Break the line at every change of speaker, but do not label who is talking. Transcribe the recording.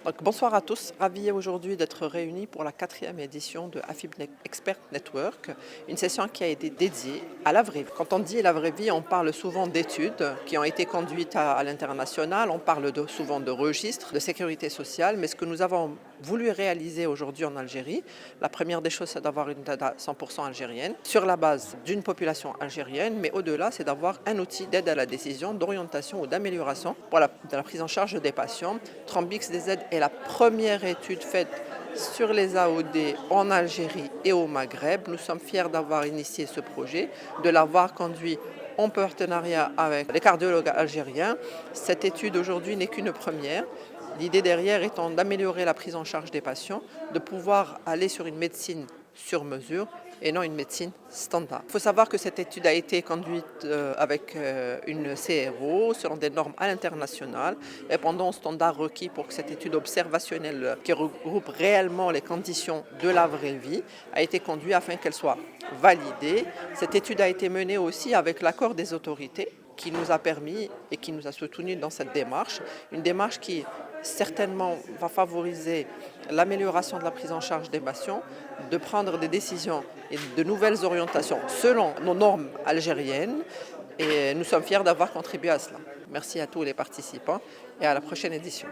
Donc, bonsoir à tous, ravi aujourd'hui d'être réunis pour la 4e édition de AFIB Expert Network, une session qui a été dédiée à la vraie vie. Quand on dit la vraie vie, on parle souvent d'études qui ont été conduites à l'international, on parle souvent de registres, de sécurité sociale, mais ce que nous avons voulu réaliser aujourd'hui en Algérie, la première des choses c'est d'avoir une data 100% algérienne, sur la base d'une population algérienne, mais au-delà c'est d'avoir un outil d'aide à la décision, d'orientation ou d'amélioration pour de la prise en charge des patients. Trombix DZ est la première étude faite sur les AOD en Algérie et au Maghreb. Nous sommes fiers d'avoir initié ce projet, de l'avoir conduit en partenariat avec les cardiologues algériens. Cette étude aujourd'hui n'est qu'une première. L'idée derrière étant d'améliorer la prise en charge des patients, de pouvoir aller sur une médecine sur mesure et non une médecine standard. Il faut savoir que cette étude a été conduite avec une CRO selon des normes à l'international, répondant aux standards requis pour que cette étude observationnelle qui regroupe réellement les conditions de la vraie vie a été conduite afin qu'elle soit validée. Cette étude a été menée aussi avec l'accord des autorités qui nous a permis et qui nous a soutenus dans cette démarche, une démarche qui certainement va favoriser l'amélioration de la prise en charge des patients, de prendre des décisions et de nouvelles orientations selon nos normes algériennes et nous sommes fiers d'avoir contribué à cela. Merci à tous les participants et à la prochaine édition.